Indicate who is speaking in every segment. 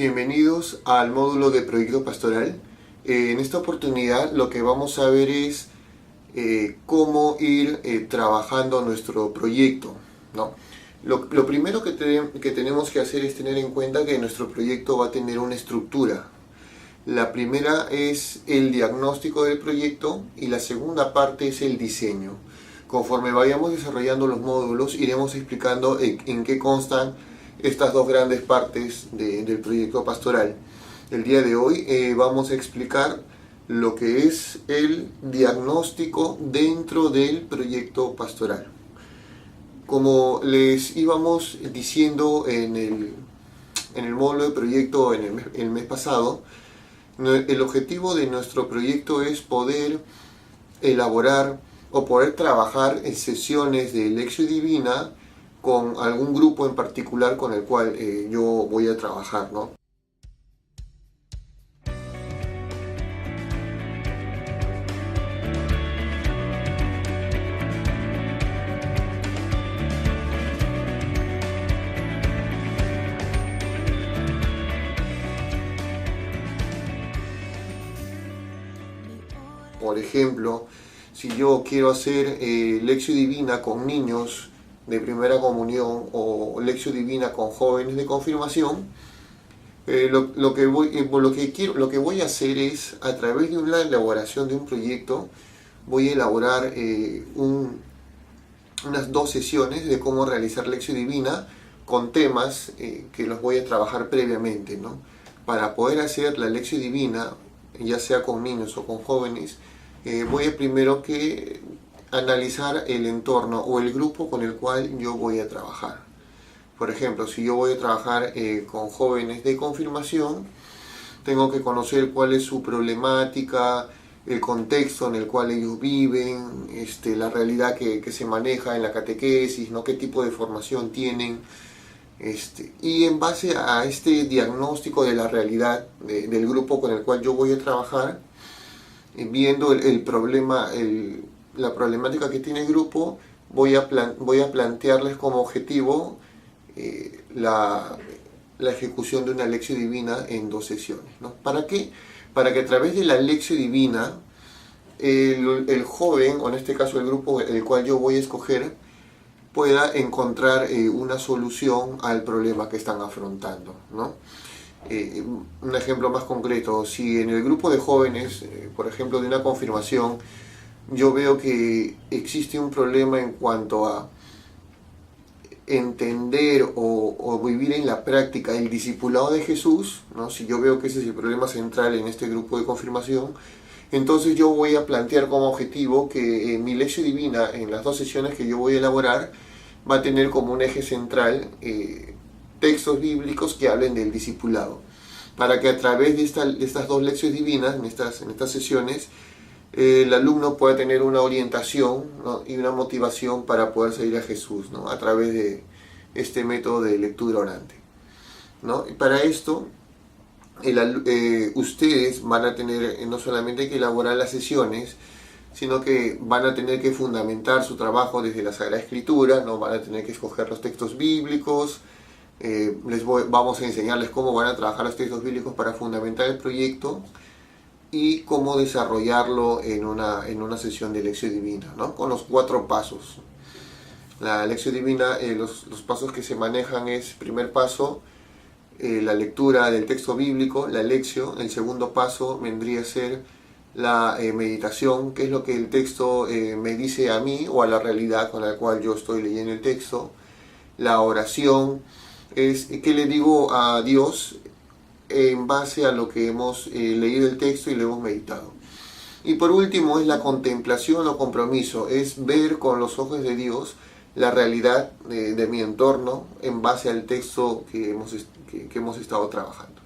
Speaker 1: Bienvenidos al módulo de proyecto pastoral. En esta oportunidad lo que vamos a ver es cómo ir trabajando nuestro proyecto, ¿no? Lo primero que tenemos que hacer es tener en cuenta que nuestro proyecto va a tener una estructura. La primera es el diagnóstico del proyecto y la segunda parte es el diseño. Conforme vayamos desarrollando los módulos, iremos explicando en qué constan estas dos grandes partes del proyecto pastoral. El día de hoy vamos a explicar lo que es el diagnóstico dentro del proyecto pastoral. Como les íbamos diciendo en el módulo de proyecto el mes pasado, el objetivo de nuestro proyecto es poder elaborar o poder trabajar en sesiones de Lectio Divina con algún grupo en particular con el cual yo voy a trabajar, ¿no? Por ejemplo, si yo quiero hacer Lectio Divina con niños de primera comunión o Lectio Divina con jóvenes de confirmación, lo que voy a hacer es, a través de la elaboración de un proyecto, voy a elaborar unas 2 sesiones de cómo realizar Lectio Divina con temas que los voy a trabajar previamente, ¿no? Para poder hacer la Lectio Divina, ya sea con niños o con jóvenes, voy a primero que analizar el entorno o el grupo con el cual yo voy a trabajar. Por ejemplo, si yo voy a trabajar con jóvenes de confirmación, tengo que conocer cuál es su problemática, el contexto en el cual ellos viven, la realidad que se maneja en la catequesis, ¿no? Qué tipo de formación tienen. Y en base a este diagnóstico de la realidad del grupo con el cual yo voy a trabajar, viendo la problemática que tiene el grupo, voy a plantearles como objetivo la ejecución de una Lectio Divina en 2 sesiones, ¿no? ¿Para qué? Para que a través de la Lectio Divina el joven, o en este caso el grupo el cual yo voy a escoger, pueda encontrar una solución al problema que están afrontando, ¿no? Un ejemplo más concreto, si en el grupo de jóvenes, por ejemplo de una confirmación, yo veo que existe un problema en cuanto a entender o vivir en la práctica el discipulado de Jesús, ¿no? Si yo veo que ese es el problema central en este grupo de confirmación, entonces yo voy a plantear como objetivo que mi Lectio Divina, en las 2 sesiones que yo voy a elaborar, va a tener como un eje central textos bíblicos que hablen del discipulado, para que a través de estas 2 lecciones divinas, en estas sesiones, el alumno pueda tener una orientación, ¿no? Y una motivación para poder seguir a Jesús, ¿no? A través de este método de lectura orante, ¿no? Y para esto, ustedes van a tener no solamente que elaborar las sesiones, sino que van a tener que fundamentar su trabajo desde la Sagrada Escritura, ¿no? Van a tener que escoger los textos bíblicos. Vamos a enseñarles cómo van a trabajar los textos bíblicos para fundamentar el proyecto y cómo desarrollarlo en una sesión de Lectio Divina, ¿no? Con los 4 pasos. La Lectio Divina, los pasos que se manejan es: primer paso, la lectura del texto bíblico, la lectio. El segundo paso vendría a ser la meditación, que es lo que el texto me dice a mí o a la realidad con la cual yo estoy leyendo el texto. La oración es qué le digo a Dios en base a lo que hemos leído el texto y lo hemos meditado. Y por último es la contemplación o compromiso, es ver con los ojos de Dios la realidad de mi entorno en base al texto que hemos estado trabajando.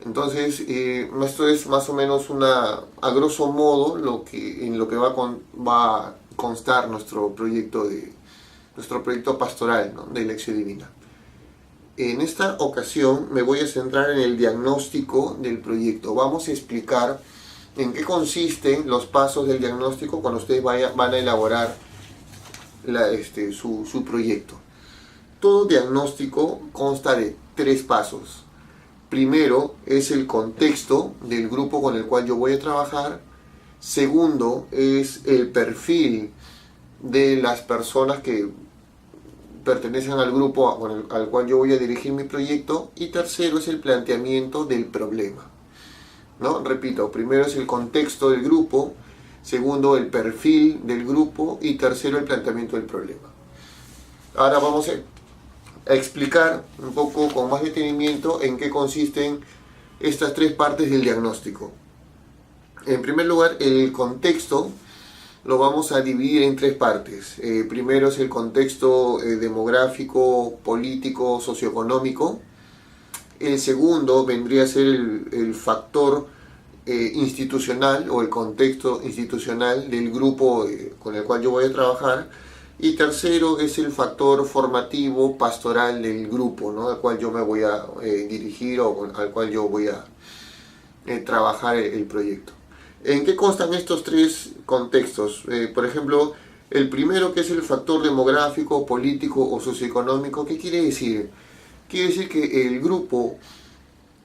Speaker 1: Entonces, esto es más o menos a grosso modo en lo que va a constar nuestro proyecto pastoral, ¿no? De Lectio Divina. En esta ocasión me voy a centrar en el diagnóstico del proyecto. Vamos a explicar en qué consisten los pasos del diagnóstico cuando ustedes van a elaborar su proyecto. Todo diagnóstico consta de 3 pasos. primero es el contexto del grupo con el cual yo voy a trabajar. Segundo es el perfil de las personas que pertenecen al grupo al cual yo voy a dirigir mi proyecto. Y tercero es el planteamiento del problema, ¿no? Repito, primero es el contexto del grupo, segundo el perfil del grupo y tercero el planteamiento del problema. Ahora vamos a explicar un poco con más detenimiento en qué consisten estas tres partes del diagnóstico. En primer lugar, el contexto lo vamos a dividir en tres partes. Primero es el contexto demográfico, político, socioeconómico. El segundo vendría a ser el factor institucional o el contexto institucional del grupo con el cual yo voy a trabajar. Y tercero es el factor formativo, pastoral del grupo, ¿no? Al cual yo me voy a dirigir o al cual yo voy a trabajar el proyecto. ¿En qué constan estos tres contextos? Por ejemplo, el primero, que es el factor demográfico, político o socioeconómico. ¿Qué quiere decir? Quiere decir que el grupo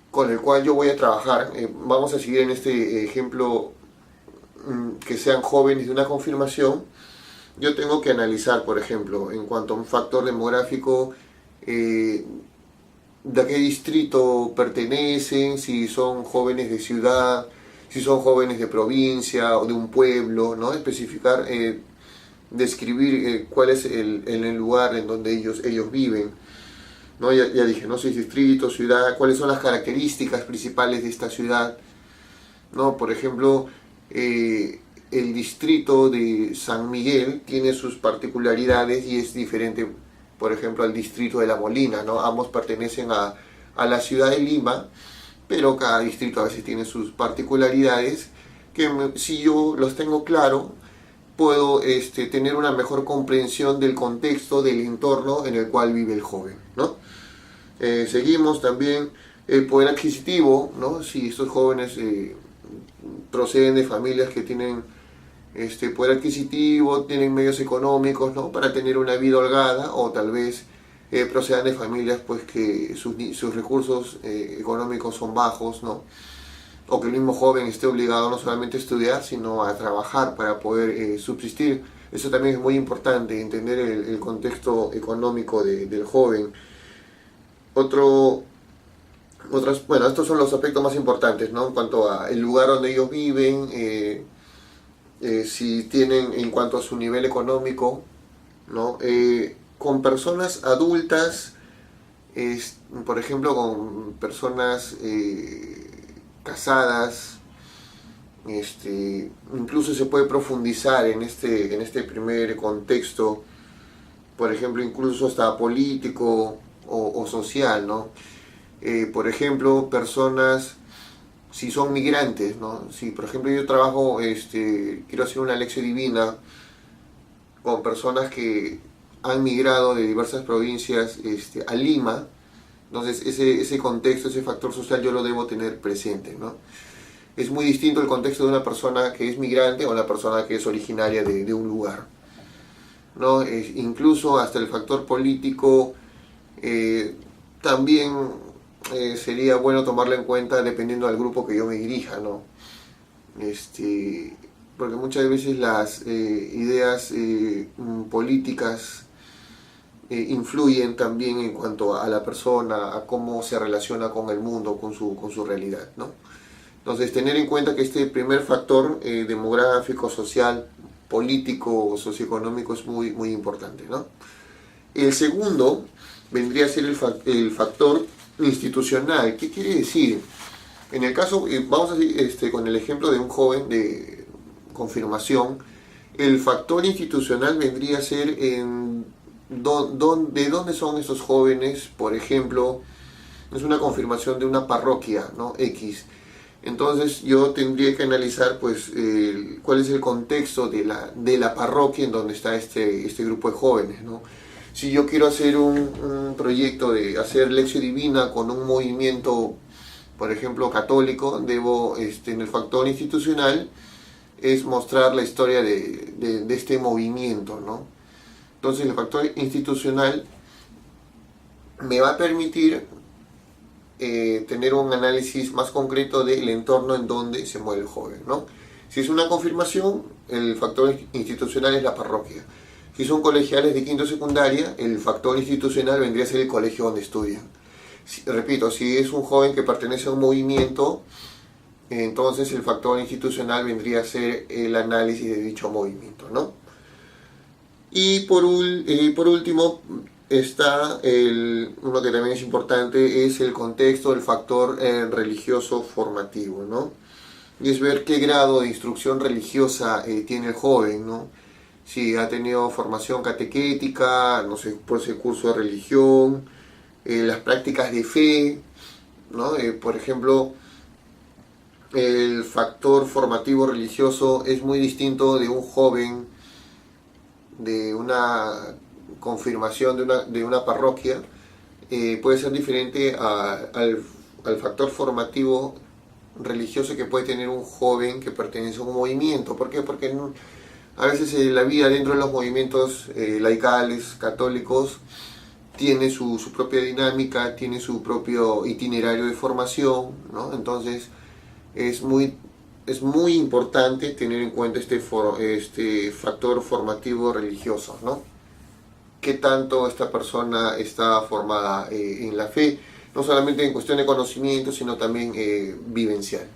Speaker 1: con el cual yo voy a trabajar, vamos a seguir en este ejemplo que sean jóvenes de una confirmación. Yo tengo que analizar, por ejemplo, en cuanto a un factor demográfico, de a qué distrito pertenecen, si son jóvenes de ciudad, si son jóvenes de provincia o de un pueblo, ¿no? Especificar, describir cuál es el lugar en donde ellos viven, ¿no? Ya dije, ¿no? Si es distrito, ciudad, cuáles son las características principales de esta ciudad, ¿no? Por ejemplo, el distrito de San Miguel tiene sus particularidades y es diferente, por ejemplo, al distrito de La Molina, ¿no? Ambos pertenecen a la ciudad de Lima, pero cada distrito a veces tiene sus particularidades que si yo los tengo claro, puedo tener una mejor comprensión del contexto, del entorno en el cual vive el joven, ¿no? Seguimos también el poder adquisitivo, ¿no? Si estos jóvenes proceden de familias que tienen poder adquisitivo, tienen medios económicos, ¿no? Para tener una vida holgada, o tal vez procedan de familias pues que sus recursos económicos son bajos, ¿no? O que el mismo joven esté obligado no solamente a estudiar, sino a trabajar para poder subsistir. Eso también es muy importante, entender el contexto económico del joven. Bueno, estos son los aspectos más importantes, ¿no? En cuanto al lugar donde ellos viven, si tienen, en cuanto a su nivel económico, ¿no? Con personas adultas, por ejemplo, con personas casadas, incluso se puede profundizar en este primer contexto, por ejemplo, incluso hasta político o social, ¿no? Por ejemplo, personas, si son migrantes, ¿no? Si, por ejemplo, yo trabajo, quiero hacer una lección divina con personas que han migrado de diversas provincias a Lima, entonces ese contexto, ese factor social yo lo debo tener presente, ¿no? Es muy distinto el contexto de una persona que es migrante a una persona que es originaria de un lugar, ¿no? Incluso hasta el factor político también sería bueno tomarlo en cuenta dependiendo del grupo que yo me dirija, ¿no? Porque muchas veces las ideas políticas influyen también en cuanto a la persona, a cómo se relaciona con el mundo, con su realidad, ¿no? Entonces, tener en cuenta que este primer factor demográfico, social, político, socioeconómico es muy, muy importante, ¿no? El segundo vendría a ser el factor institucional. ¿Qué quiere decir? En el caso, vamos a decir, con el ejemplo de un joven de confirmación, el factor institucional vendría a ser de dónde son estos jóvenes. Por ejemplo, es una confirmación de una parroquia, ¿no? X. Entonces yo tendría que analizar pues cuál es el contexto de la parroquia en donde está este grupo de jóvenes, ¿no? Si yo quiero hacer un proyecto de hacer lección divina con un movimiento, por ejemplo, católico, debo, en el factor institucional, es mostrar la historia de este movimiento, ¿no? Entonces el factor institucional me va a permitir tener un análisis más concreto del entorno en donde se mueve el joven, ¿no? Si es una confirmación, el factor institucional es la parroquia. Si son colegiales de quinto secundaria, el factor institucional vendría a ser el colegio donde estudian. Repito, si es un joven que pertenece a un movimiento, entonces el factor institucional vendría a ser el análisis de dicho movimiento, ¿no? Y por último está uno que también es importante, es el contexto, el factor religioso formativo, ¿no? Y es ver qué grado de instrucción religiosa tiene el joven, ¿no? Si ha tenido formación catequética, no sé, por ese curso de religión, las prácticas de fe, ¿no? Por ejemplo, el factor formativo religioso es muy distinto de un joven de una confirmación de una parroquia, puede ser diferente al factor formativo religioso que puede tener un joven que pertenece a un movimiento. ¿Por qué? Porque a veces la vida dentro de los movimientos laicales, católicos, tiene su propia dinámica, tiene su propio itinerario de formación, ¿no? Entonces es muy importante tener en cuenta este factor formativo religioso, ¿no? Qué tanto esta persona está formada en la fe, no solamente en cuestión de conocimiento, sino también vivencial.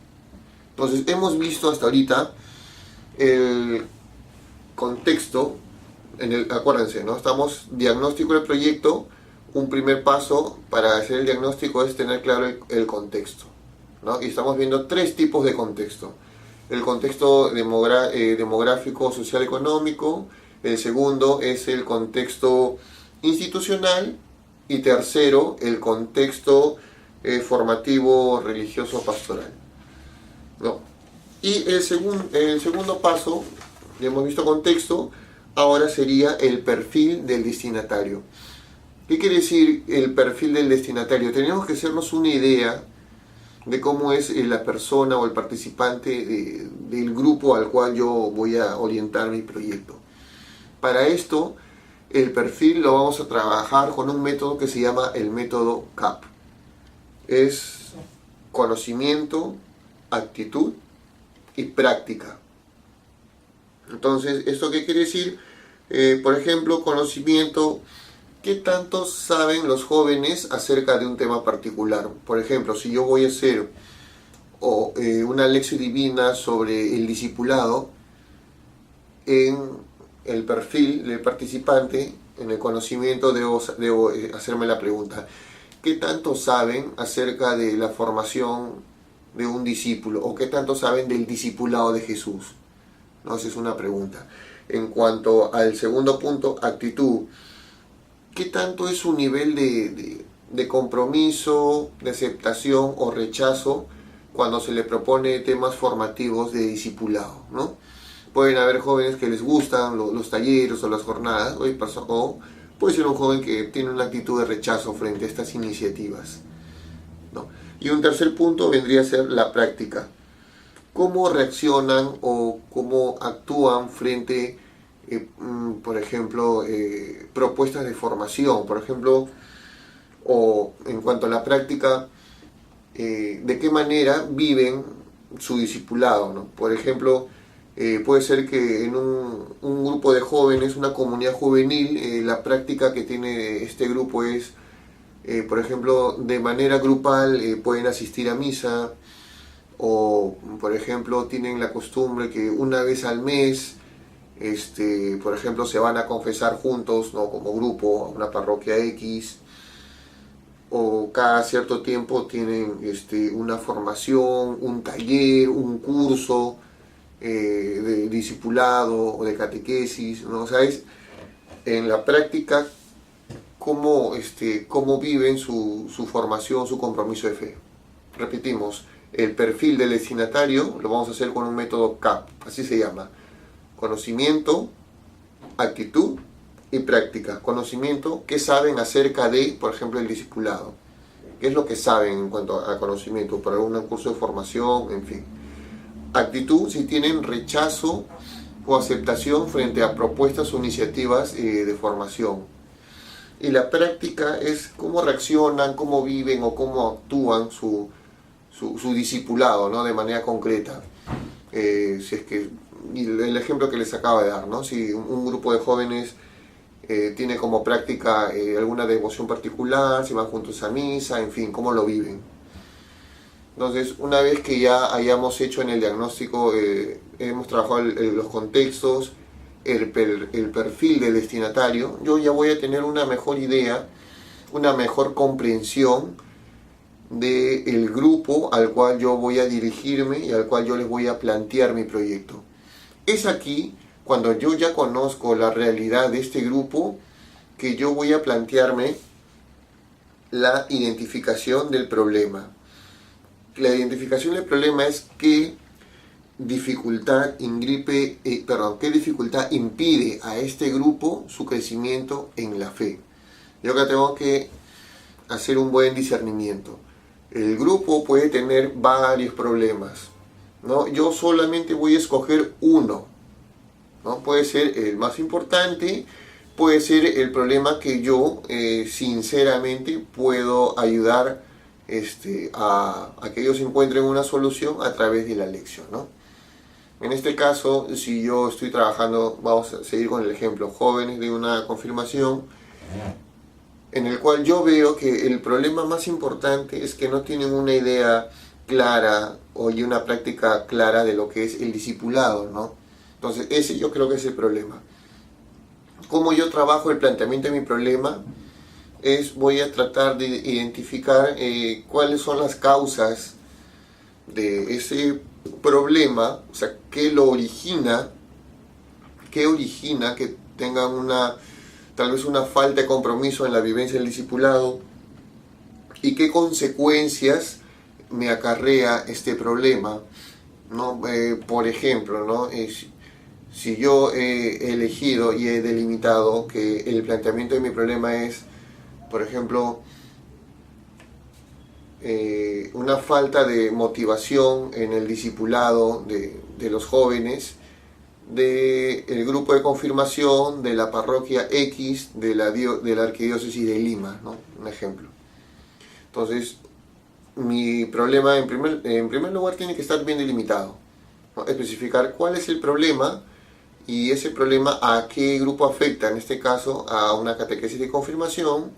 Speaker 1: Entonces hemos visto hasta ahorita el contexto, acuérdense, ¿no? Estamos diagnóstico del proyecto. Un primer paso para hacer el diagnóstico es tener claro el contexto, ¿no? Y estamos viendo 3 tipos de contexto. El contexto demográfico, social, económico. El segundo es el contexto institucional. Y tercero, el contexto formativo, religioso, pastoral, ¿no? Y el segundo paso, ya hemos visto contexto, ahora sería el perfil del destinatario. ¿Qué quiere decir el perfil del destinatario? Tenemos que hacernos una idea de cómo es la persona o el participante del grupo al cual yo voy a orientar mi proyecto. Para esto, el perfil lo vamos a trabajar con un método que se llama el método CAP. Es conocimiento, actitud y práctica. Entonces, ¿esto qué quiere decir? Por ejemplo, conocimiento. ¿Qué tanto saben los jóvenes acerca de un tema particular? Por ejemplo, si yo voy a hacer una lección divina sobre el discipulado, en el perfil del participante, en el conocimiento, debo hacerme la pregunta: ¿qué tanto saben acerca de la formación de un discípulo? ¿O qué tanto saben del discipulado de Jesús? ¿No? Esa es una pregunta. En cuanto al segundo punto, actitud. ¿Qué tanto es su nivel de compromiso, de aceptación o rechazo cuando se le propone temas formativos de discipulado, ¿no? Pueden haber jóvenes que les gustan los talleres o las jornadas, o puede ser un joven que tiene una actitud de rechazo frente a estas iniciativas, ¿no? Y un tercer punto vendría a ser la práctica. ¿Cómo reaccionan o cómo actúan frente por ejemplo, propuestas de formación, por ejemplo, o en cuanto a la práctica, de qué manera viven su discipulado, ¿no? Por ejemplo, puede ser que en un grupo de jóvenes, una comunidad juvenil, la práctica que tiene este grupo es, por ejemplo, de manera grupal pueden asistir a misa, o por ejemplo tienen la costumbre que una vez al mes, por ejemplo, se van a confesar juntos, ¿no? Como grupo a una parroquia X, o cada cierto tiempo tienen una formación, un taller, un curso de discipulado o de catequesis, ¿no? O sea, es en la práctica cómo viven su formación, su compromiso de fe. Repetimos, el perfil del destinatario lo vamos a hacer con un método CAP, así se llama. Conocimiento, actitud y práctica. Conocimiento, ¿qué saben acerca de, por ejemplo, el discipulado? ¿Qué es lo que saben en cuanto a conocimiento? Por algún curso de formación, en fin. Actitud, si tienen rechazo o aceptación frente a propuestas o iniciativas de formación. y la práctica es cómo reaccionan, cómo viven o cómo actúan su discipulado, ¿no? De manera concreta. Si es que, y el ejemplo que les acaba de dar, ¿no? Si un grupo de jóvenes tiene como práctica alguna devoción particular, si van juntos a misa, en fin, cómo lo viven. Entonces, una vez que ya hayamos hecho en el diagnóstico, hemos trabajado los contextos, el perfil del destinatario, yo ya voy a tener una mejor idea, una mejor comprensión del grupo al cual yo voy a dirigirme y al cual yo les voy a plantear mi proyecto. Es aquí, cuando yo ya conozco la realidad de este grupo, que yo voy a plantearme la identificación del problema. La identificación del problema es qué dificultad qué dificultad impide a este grupo su crecimiento en la fe. Yo acá tengo que hacer un buen discernimiento. El grupo puede tener varios problemas, ¿no? Yo solamente voy a escoger uno, ¿no? Puede ser el más importante, puede ser el problema que yo sinceramente puedo ayudar a que ellos encuentren una solución a través de la lección, ¿no? En este caso, si yo estoy trabajando, vamos a seguir con el ejemplo, jóvenes de una confirmación, en el cual yo veo que el problema más importante es que no tienen una idea clara y una práctica clara de lo que es el discipulado, ¿no? Entonces, ese yo creo que es el problema. ¿Cómo yo trabajo el planteamiento de mi problema? Voy a tratar de identificar cuáles son las causas de ese problema, o sea, qué origina que tengan tal vez una falta de compromiso en la vivencia del discipulado y qué consecuencias me acarrea este problema, ¿no? Por ejemplo, ¿no? Si yo he elegido y he delimitado que el planteamiento de mi problema es, por ejemplo, una falta de motivación en el discipulado de los jóvenes, del grupo de confirmación de la parroquia X de la arquidiócesis de Lima, ¿no? Un ejemplo. Entonces, mi problema en primer lugar tiene que estar bien delimitado, ¿no? Especificar cuál es el problema y ese problema a qué grupo afecta, en este caso a una catequesis de confirmación,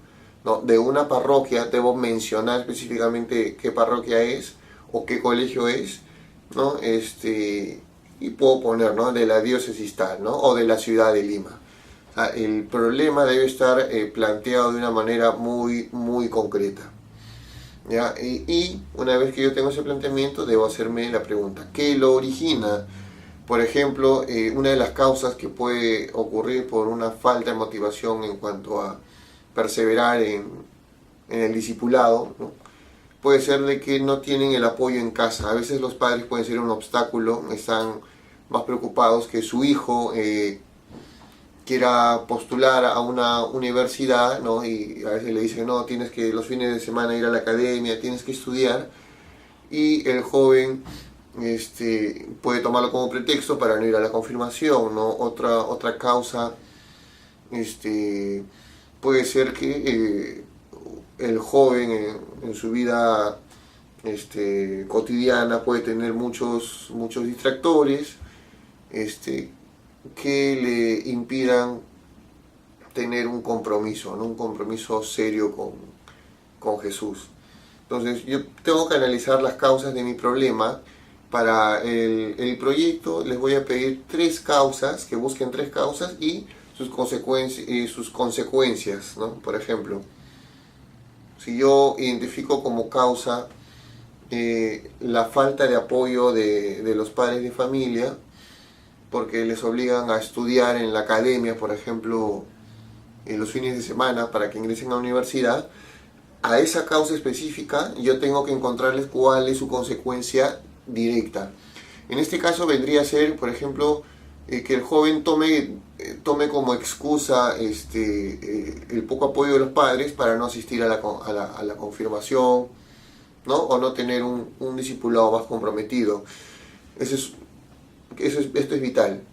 Speaker 1: ¿no? De una parroquia. Debo mencionar específicamente qué parroquia es o qué colegio es, ¿no? Y puedo poner, ¿no? De la diócesis tal, ¿no? O de la ciudad de Lima. O sea, el problema debe estar planteado de una manera muy, muy concreta, ¿ya? Y una vez que yo tengo ese planteamiento, debo hacerme la pregunta, ¿qué lo origina? Por ejemplo, una de las causas que puede ocurrir por una falta de motivación en cuanto a perseverar en el discipulado, ¿no? Puede ser de que no tienen el apoyo en casa. A veces los padres pueden ser un obstáculo, están más preocupados que su hijo quiera postular a una universidad, ¿no? Y a veces le dicen, no, tienes que los fines de semana ir a la academia, tienes que estudiar, y el joven puede tomarlo como pretexto para no ir a la confirmación, ¿no? Otra causa puede ser que el joven en su vida cotidiana puede tener muchos distractores que le impidan tener un compromiso, ¿no? Un compromiso serio con Jesús. Entonces yo tengo que analizar las causas de mi problema. Para el proyecto les voy a pedir que busquen 3 causas y sus consecuencias, ¿no? Por ejemplo, si yo identifico como causa la falta de apoyo de los padres de familia, porque les obligan a estudiar en la academia, por ejemplo, en los fines de semana para que ingresen a la universidad, a esa causa específica yo tengo que encontrarles cuál es su consecuencia directa. En este caso vendría a ser, por ejemplo, que el joven tome como excusa el poco apoyo de los padres para no asistir a la confirmación, ¿no? O no tener un discipulado más comprometido. Esto es vital.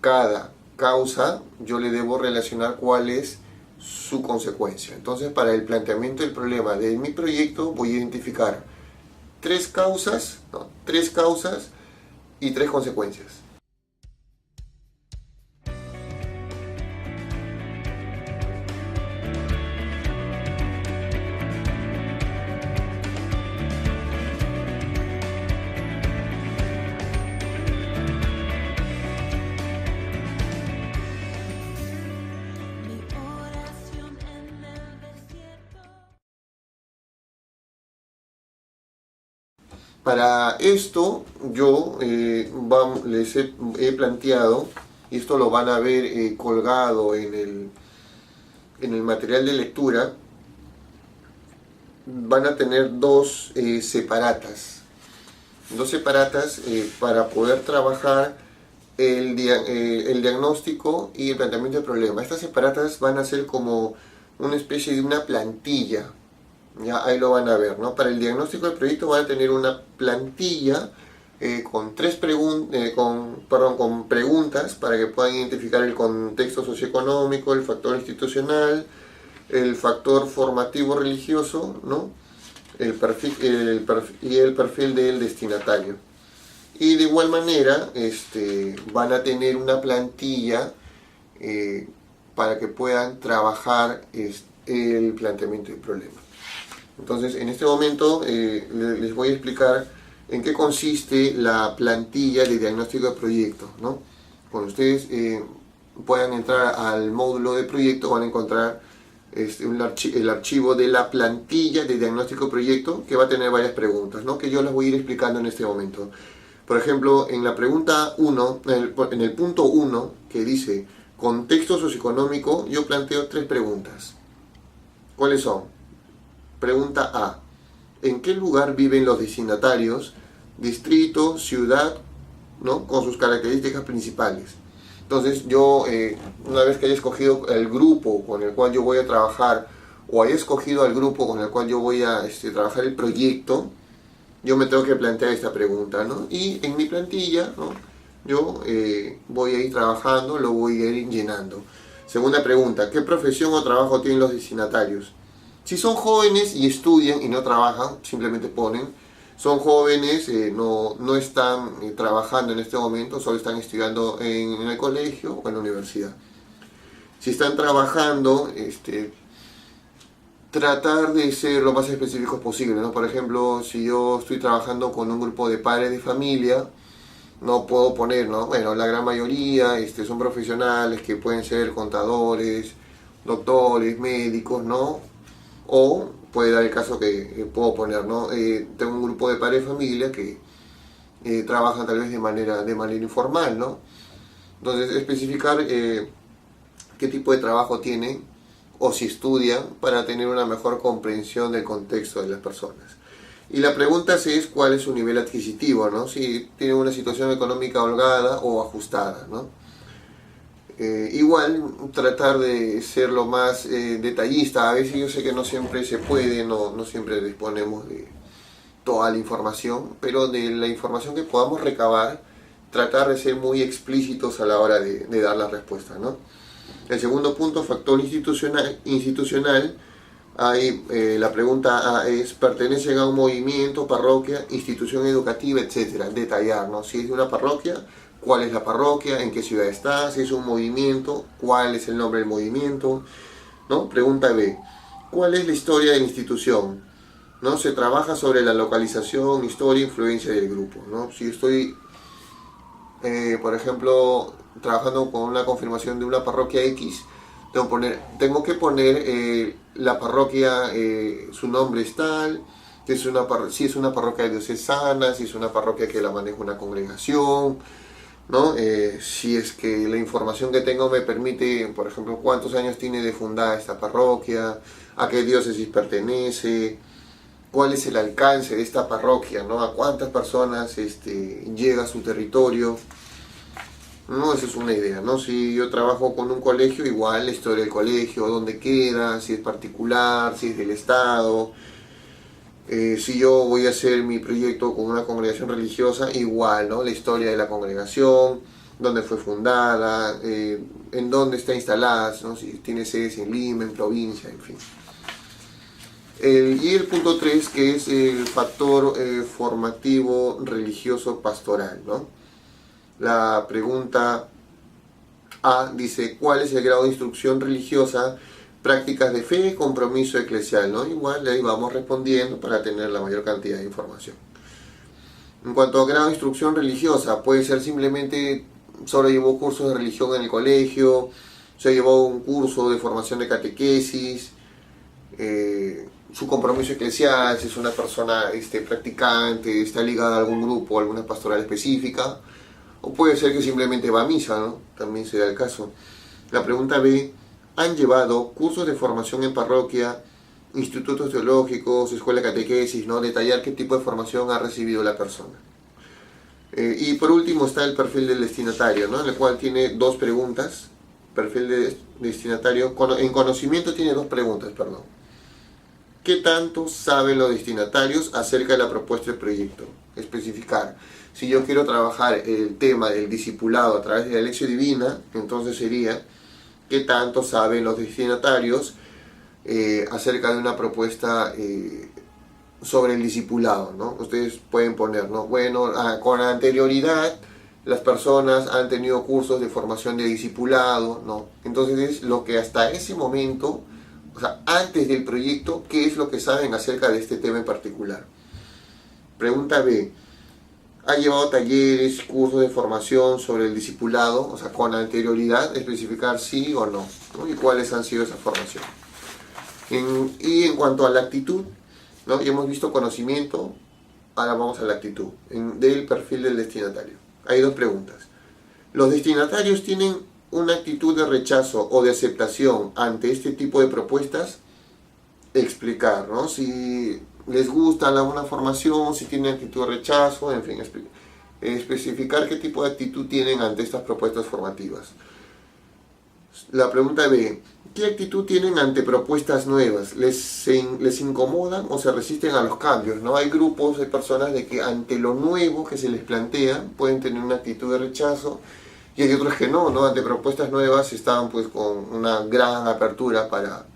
Speaker 1: Cada causa yo le debo relacionar cuál es su consecuencia. Entonces, para el planteamiento del problema de mi proyecto voy a identificar tres causas, ¿no? Tres causas y tres consecuencias. Para esto yo les he planteado, y esto lo van a ver colgado en el material de lectura, van a tener dos separatas. Dos separatas para poder trabajar el diagnóstico y el planteamiento del problema. Estas separatas van a ser como una especie de una plantilla. Ya ahí lo van a ver, ¿no? Para el diagnóstico del proyecto van a tener una plantilla con con preguntas para que puedan identificar el contexto socioeconómico, el factor institucional, el factor formativo religioso, ¿no? El perfil del destinatario. Y de igual manera van a tener una plantilla para que puedan trabajar el planteamiento del problema. Entonces, en este momento les voy a explicar en qué consiste la plantilla de diagnóstico de proyecto, ¿no? Cuando ustedes puedan entrar al módulo de proyecto, van a encontrar el archivo de la plantilla de diagnóstico de proyecto, que va a tener varias preguntas, ¿no? Que yo las voy a ir explicando en este momento. Por ejemplo, en la pregunta 1, en el punto 1, que dice contexto socioeconómico, yo planteo tres preguntas. ¿Cuáles son? Pregunta A. ¿En qué lugar viven los destinatarios? Distrito, ciudad, ¿no? Con sus características principales. Entonces yo, una vez que haya escogido el grupo con el cual yo voy a trabajar, o haya escogido al grupo con el cual yo voy a trabajar el proyecto, yo me tengo que plantear esta pregunta, ¿no? Y en mi plantilla, ¿no? Yo voy a ir trabajando, lo voy a ir llenando. Segunda pregunta. ¿Qué profesión o trabajo tienen los destinatarios? Si son jóvenes y estudian y no trabajan, simplemente ponen, son jóvenes, no están trabajando en este momento, solo están estudiando en el colegio o en la universidad. Si están trabajando, tratar de ser lo más específicos posible, ¿no? Por ejemplo, si yo estoy trabajando con un grupo de padres de familia, no puedo poner, ¿no? Bueno, la gran mayoría son profesionales que pueden ser contadores, doctores, médicos, ¿no? O puede dar el caso que puedo poner, ¿no? Tengo un grupo de padres de familia que trabajan tal vez de manera informal, ¿no? Entonces, especificar qué tipo de trabajo tienen o si estudian para tener una mejor comprensión del contexto de las personas. Y la pregunta es cuál es su nivel adquisitivo, ¿no? Si tienen una situación económica holgada o ajustada, ¿no? Igual tratar de ser lo más detallista. A veces yo sé que no siempre se puede, no siempre disponemos de toda la información, pero de la información que podamos recabar, tratar de ser muy explícitos a la hora de dar la respuesta, ¿no? El segundo punto, factor institucional. Ahí la pregunta A es: ¿pertenecen a un movimiento, parroquia, institución educativa, etcétera? Detallar, ¿no? Si es de una parroquia, ¿cuál es la parroquia? ¿En qué ciudad está? Si es un movimiento, ¿cuál es el nombre del movimiento? ¿No? Pregunta B. ¿Cuál es la historia de la institución? ¿No? Se trabaja sobre la localización, historia, influencia del grupo, ¿no? Si estoy, por ejemplo, trabajando con una confirmación de una parroquia X, tengo que poner la parroquia, su nombre es tal, si es una parroquia diocesana, si es una parroquia que la maneja una congregación, ¿no? Si es que la información que tengo me permite, por ejemplo, cuántos años tiene de fundada esta parroquia, a qué diócesis pertenece, cuál es el alcance de esta parroquia, ¿no? A cuántas personas llega a su territorio. No, esa es una idea, ¿no? Si yo trabajo con un colegio, igual la historia del colegio, dónde queda, si es particular, si es del Estado. Si yo voy a hacer mi proyecto con una congregación religiosa, igual, ¿no? La historia de la congregación, dónde fue fundada, en dónde está instalada, ¿no? Si tiene sedes en Lima, en provincia, en fin. Y el punto 3, que es el factor formativo religioso pastoral, ¿no? La pregunta A dice, ¿cuál es el grado de instrucción religiosa, prácticas de fe, compromiso eclesial, ¿no? Igual ahí vamos respondiendo para tener la mayor cantidad de información. En cuanto a grado de instrucción religiosa, puede ser simplemente solo llevó cursos de religión en el colegio, se llevó un curso de formación de catequesis, su compromiso eclesial, si es una persona practicante, está ligada a algún grupo, a alguna pastoral específica, o puede ser que simplemente va a misa, ¿no? También se da el caso. La pregunta B, ¿han llevado cursos de formación en parroquia, institutos teológicos, escuela de catequesis, ¿no? Detallar qué tipo de formación ha recibido la persona. Y por último está el perfil del destinatario, ¿no? En el cual tiene dos preguntas. Perfil de destinatario, en conocimiento tiene dos preguntas, perdón. ¿Qué tanto saben los destinatarios acerca de la propuesta del proyecto? Especificar. Si yo quiero trabajar el tema del discipulado a través de la lección divina, entonces sería ¿qué tanto saben los destinatarios acerca de una propuesta sobre el discipulado, ¿no? Ustedes pueden poner, ¿no? Bueno, con anterioridad las personas han tenido cursos de formación de discipulado, ¿no? Entonces es lo que hasta ese momento, o sea, antes del proyecto, ¿qué es lo que saben acerca de este tema en particular? Pregunta B. ¿Ha llevado talleres, cursos de formación sobre el discipulado? O sea, con anterioridad, especificar sí o no, ¿no? Y cuáles han sido esas formaciones. Y en cuanto a la actitud, ¿no? Ya hemos visto conocimiento, ahora vamos a la actitud del perfil del destinatario. Hay dos preguntas. ¿Los destinatarios tienen una actitud de rechazo o de aceptación ante este tipo de propuestas? Explicar, ¿no? Si les gusta alguna formación, si tienen actitud de rechazo, en fin, especificar qué tipo de actitud tienen ante estas propuestas formativas. La pregunta B, ¿qué actitud tienen ante propuestas nuevas? ¿Les incomodan o se resisten a los cambios? ¿No? Hay grupos, hay personas de que ante lo nuevo que se les plantea pueden tener una actitud de rechazo, y hay otros que no, ¿no? Ante propuestas nuevas están pues con una gran apertura para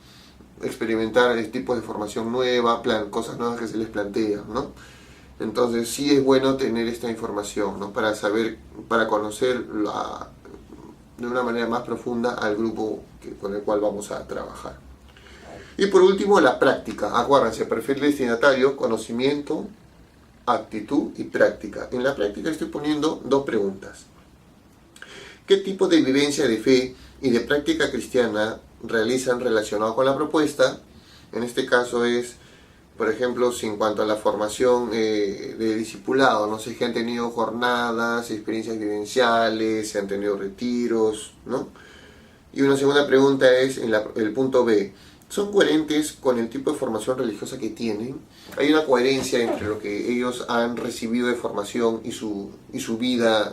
Speaker 1: experimentar tipos de formación nueva, cosas nuevas que se les plantean, ¿no? Entonces sí es bueno tener esta información, ¿no? Para saber, para conocer de una manera más profunda al grupo con el cual vamos a trabajar. Y por último, la práctica. Acuérdense, perfil destinatario, conocimiento, actitud y práctica. En la práctica estoy poniendo dos preguntas. ¿Qué tipo de vivencia de fe y de práctica cristiana realizan relacionado con la propuesta? En este caso es, por ejemplo, si en cuanto a la formación de discipulado, no sé, que han tenido jornadas, experiencias vivenciales, se han tenido retiros, ¿no? Y una segunda pregunta es, el punto B, ¿son coherentes con el tipo de formación religiosa que tienen? ¿Hay una coherencia entre lo que ellos han recibido de formación y su vida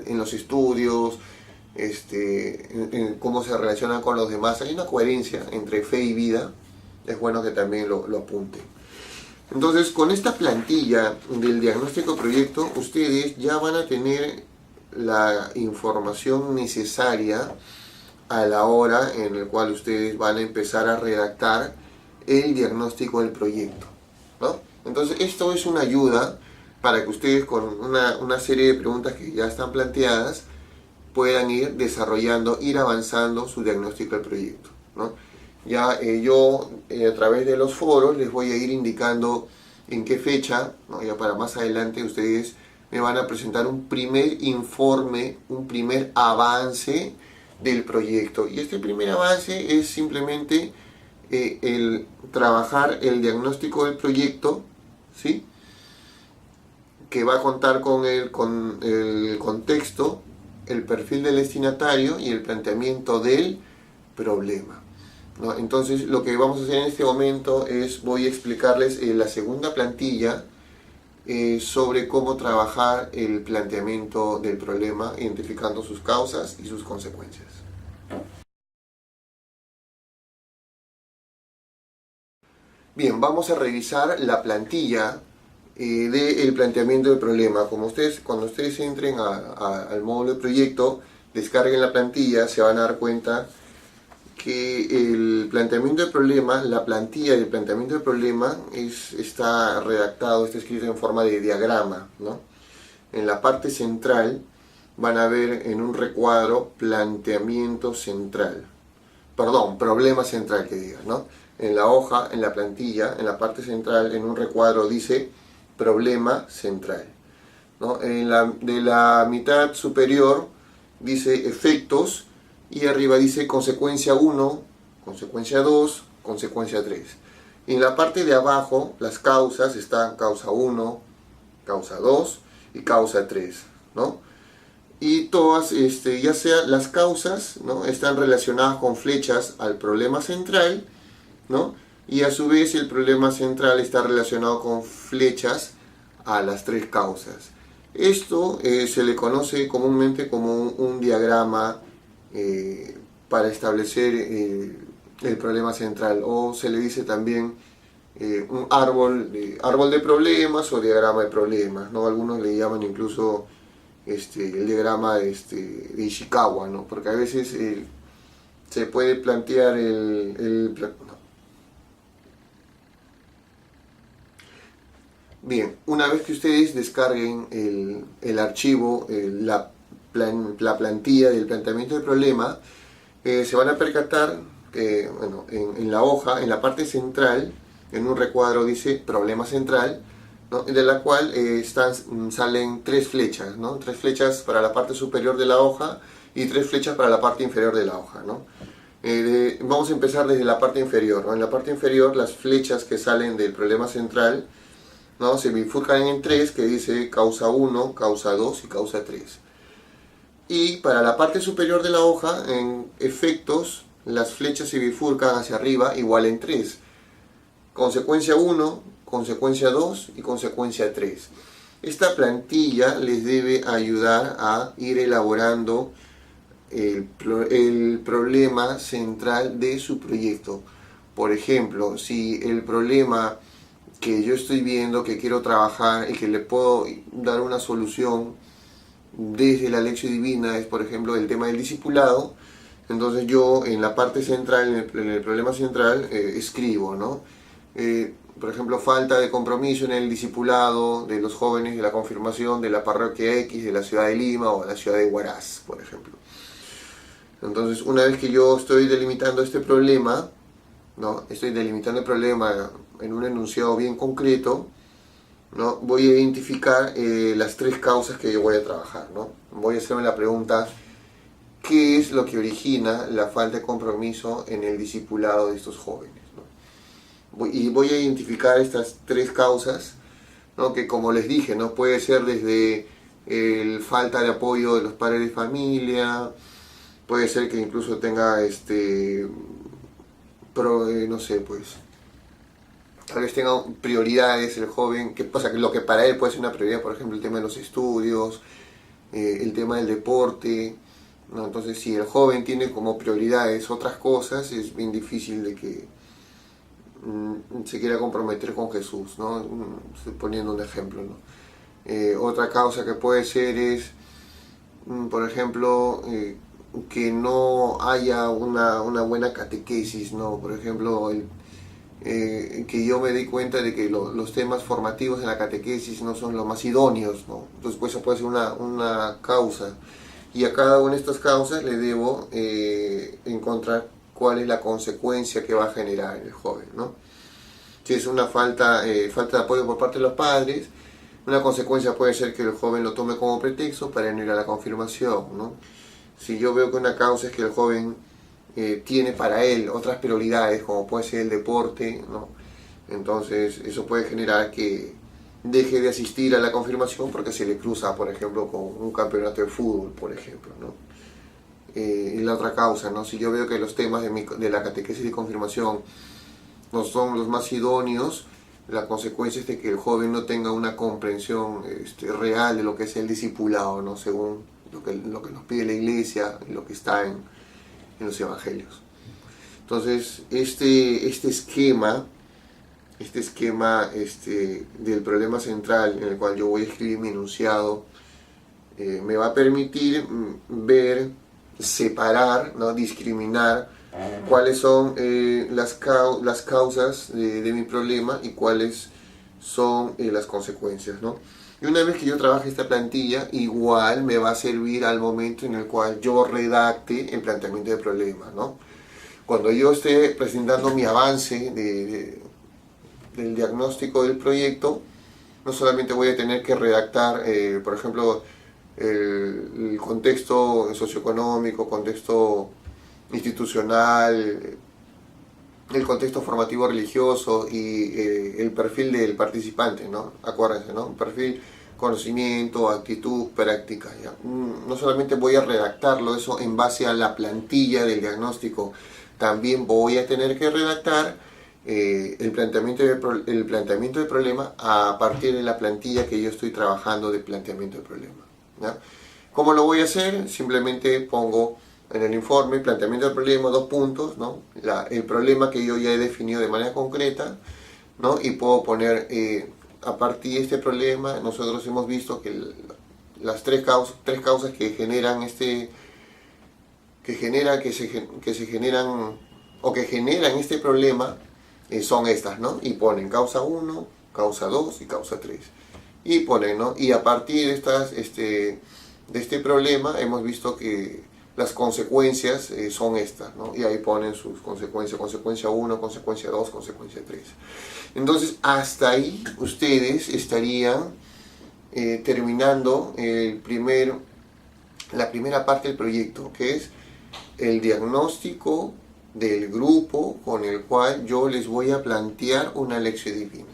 Speaker 1: en los estudios, en cómo se relacionan con los demás? ¿Hay una coherencia entre fe y vida? Es bueno que también lo apunten. Entonces, con esta plantilla del diagnóstico proyecto, ustedes ya van a tener la información necesaria a la hora en la cual ustedes van a empezar a redactar el diagnóstico del proyecto, ¿no? Entonces, esto es una ayuda para que ustedes con una serie de preguntas que ya están planteadas puedan ir desarrollando, ir avanzando su diagnóstico del proyecto, ¿no? Ya yo a través de los foros les voy a ir indicando en qué fecha, ¿no? Ya para más adelante ustedes me van a presentar un primer informe, un primer avance del proyecto. Y este primer avance es simplemente el trabajar el diagnóstico del proyecto, ¿sí? Que va a contar con el contexto, el perfil del destinatario y el planteamiento del problema, ¿no? Entonces lo que vamos a hacer en este momento es, voy a explicarles la segunda plantilla sobre cómo trabajar el planteamiento del problema, identificando sus causas y sus consecuencias. Bien, vamos a revisar la plantilla del planteamiento del problema. Cuando ustedes entren al módulo de proyecto, descarguen la plantilla, se van a dar cuenta que el planteamiento del problema, la plantilla del planteamiento del problema está redactado, está escrito en forma de diagrama, ¿no? En la parte central van a ver en un recuadro planteamiento central, perdón, problema central que diga, ¿no? En la hoja, en la plantilla, en la parte central, en un recuadro dice problema central, ¿no? De la mitad superior dice efectos y arriba dice consecuencia 1, consecuencia 2, consecuencia 3. Y en la parte de abajo las causas están causa 1, causa 2 y causa 3, ¿no? Y todas, ya sea las causas, ¿no?, están relacionadas con flechas al problema central, ¿no? Y a su vez el problema central está relacionado con flechas a las tres causas. Esto se le conoce comúnmente como un diagrama para establecer el problema central, o se le dice también un árbol de problemas o diagrama de problemas, ¿no? Algunos le llaman incluso el diagrama de Ishikawa, ¿no? Porque a veces se puede plantear Bien, una vez que ustedes descarguen el archivo, la plantilla del planteamiento del problema, se van a percatar que, bueno, en la hoja, en la parte central, en un recuadro dice problema central, ¿no?, de la cual salen tres flechas, ¿no? Tres flechas para la parte superior de la hoja y tres flechas para la parte inferior de la hoja, ¿no? Vamos a empezar desde la parte inferior, ¿no? En la parte inferior las flechas que salen del problema central, ¿no?, se bifurcan en tres, que dice causa 1, causa 2 y causa 3. Y para la parte superior de la hoja, en efectos, las flechas se bifurcan hacia arriba igual en 3. Consecuencia 1, consecuencia 2 y consecuencia 3. Esta plantilla les debe ayudar a ir elaborando el problema central de su proyecto. Por ejemplo, si el problema que yo estoy viendo, que quiero trabajar y que le puedo dar una solución desde la lección divina es, por ejemplo, el tema del discipulado, entonces yo en la parte central, en el problema central, escribo, ¿no? Por ejemplo, falta de compromiso en el discipulado de los jóvenes de la confirmación de la parroquia X de la ciudad de Lima o de la ciudad de Huaraz, por ejemplo. Entonces, una vez que yo estoy delimitando este problema, ¿no?, estoy delimitando el problema en un enunciado bien concreto, ¿no?, voy a identificar las tres causas que yo voy a trabajar, ¿no? Voy a hacerme la pregunta: ¿qué es lo que origina la falta de compromiso en el discipulado de estos jóvenes, ¿no? Y voy a identificar estas tres causas, ¿no?, que, como les dije, ¿no?, puede ser desde falta de apoyo de los padres de familia, puede ser que incluso tenga no sé, pues tal vez tenga prioridades el joven, que pasa que lo que para él puede ser una prioridad, por ejemplo, el tema de los estudios, el tema del deporte, ¿no? Entonces, si el joven tiene como prioridades otras cosas, es bien difícil de que se quiera comprometer con Jesús, ¿no? Estoy poniendo un ejemplo, ¿no? Otra causa que puede ser es, por ejemplo, que no haya una buena catequesis, ¿no? Por ejemplo, que yo me di cuenta de que los temas formativos en la catequesis no son los más idóneos, ¿no? Entonces, pues, eso puede ser una causa. Y a cada una de estas causas le debo encontrar cuál es la consecuencia que va a generar en el joven, ¿no? Si es una falta de apoyo por parte de los padres, una consecuencia puede ser que el joven lo tome como pretexto para no ir a la confirmación, ¿no? Si yo veo que una causa es que el joven tiene para él otras prioridades, como puede ser el deporte, ¿no?, entonces eso puede generar que deje de asistir a la confirmación porque se le cruza, por ejemplo, con un campeonato de fútbol, por ejemplo, ¿no? Y la otra causa, ¿no?, si yo veo que los temas de la catequesis de confirmación no son los más idóneos, la consecuencia es de que el joven no tenga una comprensión real de lo que es el discipulado, ¿no?, según lo que nos pide la iglesia y lo que está en los evangelios. Entonces, este esquema este esquema del problema central en el cual yo voy a escribir mi enunciado, me va a permitir ver, separar, ¿no? Discriminar cuáles son las causas de mi problema y cuáles son las consecuencias, ¿no? Y una vez que yo trabaje esta plantilla, igual me va a servir al momento en el cual yo redacte el planteamiento del problema, ¿no? Cuando yo esté presentando mi avance del diagnóstico del proyecto, no solamente voy a tener que redactar, por ejemplo, el contexto socioeconómico, contexto institucional, el contexto formativo religioso y el perfil del participante, ¿no? Acuérdense, ¿no? Perfil, conocimiento, actitud, práctica, ¿ya? No solamente voy a redactarlo eso en base a la plantilla del diagnóstico, también voy a tener que redactar el planteamiento del problema a partir de la plantilla que yo estoy trabajando de planteamiento del problema, ¿ya? ¿Cómo lo voy a hacer? Simplemente pongo en el informe planteamiento del problema, 2 puntos, ¿no? El problema que yo ya he definido de manera concreta, ¿no? Y puedo poner, a partir de este problema, nosotros hemos visto que las tres causas que generan que generan este problema son estas, ¿no? Y ponen causa 1, causa 2 y causa 3. Y ponen, ¿no? Y a partir de este problema hemos visto que las consecuencias son estas, ¿no? Y ahí ponen sus consecuencias, consecuencia 1, consecuencia 2, consecuencia 3. Entonces, hasta ahí ustedes estarían terminando la primera parte del proyecto, que es el diagnóstico del grupo con el cual yo les voy a plantear una lección divina.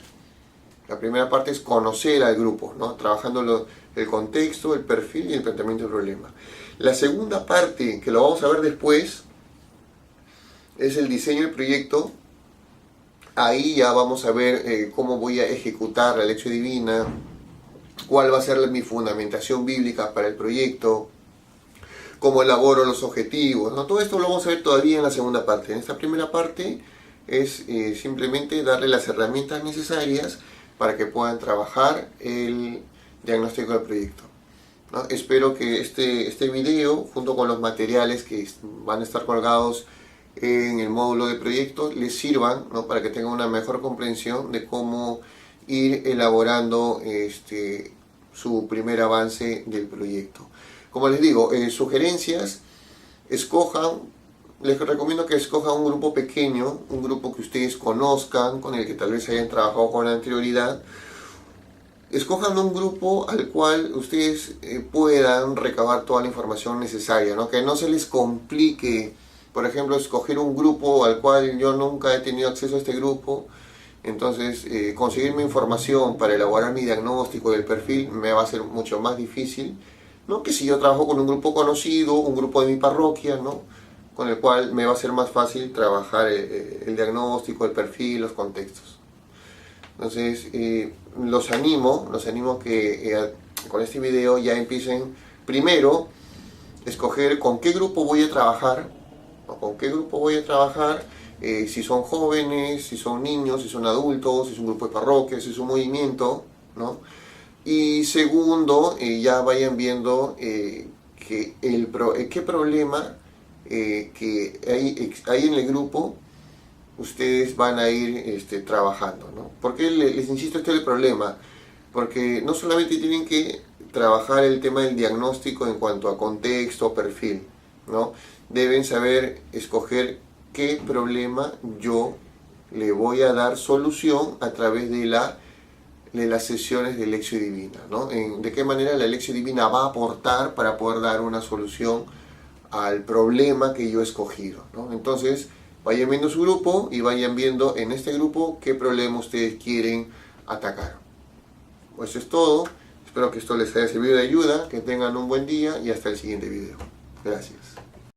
Speaker 1: La primera parte es conocer al grupo, ¿no? Trabajando el contexto, el perfil y el planteamiento del problema. La segunda parte, que lo vamos a ver después, es el diseño del proyecto. Ahí ya vamos a ver cómo voy a ejecutar la lección divina, cuál va a ser mi fundamentación bíblica para el proyecto, cómo elaboro los objetivos, ¿no? Todo esto lo vamos a ver todavía en la segunda parte. En esta primera parte es simplemente darle las herramientas necesarias para que puedan trabajar el diagnóstico del proyecto, ¿no? Espero que este video, junto con los materiales que van a estar colgados en el módulo de proyecto, les sirvan, ¿no? Para que tengan una mejor comprensión de cómo ir elaborando su primer avance del proyecto. Como les digo, sugerencias, les recomiendo que escojan un grupo pequeño, un grupo que ustedes conozcan, con el que tal vez hayan trabajado con anterioridad. Escojan un grupo al cual ustedes puedan recabar toda la información necesaria, ¿no? Que no se les complique, por ejemplo, escoger un grupo al cual yo nunca he tenido acceso a este grupo. Entonces, conseguir mi información para elaborar mi diagnóstico del perfil me va a ser mucho más difícil, ¿no? Que si yo trabajo con un grupo conocido, un grupo de mi parroquia, ¿no? Con el cual me va a ser más fácil trabajar el diagnóstico, el perfil, los contextos. Entonces, los animo que con este video ya empiecen primero a escoger con qué grupo voy a trabajar, o con qué grupo voy a trabajar, si son jóvenes, si son niños, si son adultos, si es un grupo de parroquia, si es un movimiento, ¿no? Y segundo, ya vayan viendo qué problema que hay en el grupo ustedes van a ir trabajando, ¿no? ¿Por qué les insisto este es el problema? Porque no solamente tienen que trabajar el tema del diagnóstico en cuanto a contexto, perfil, ¿no? Deben saber escoger qué problema yo le voy a dar solución a través de las sesiones de lección divina, ¿no? De qué manera la lección divina va a aportar para poder dar una solución al problema que yo he escogido, ¿no? Entonces, vayan viendo su grupo y vayan viendo en este grupo qué problema ustedes quieren atacar. Pues eso es todo. Espero que esto les haya servido de ayuda, que tengan un buen día y hasta el siguiente video. Gracias.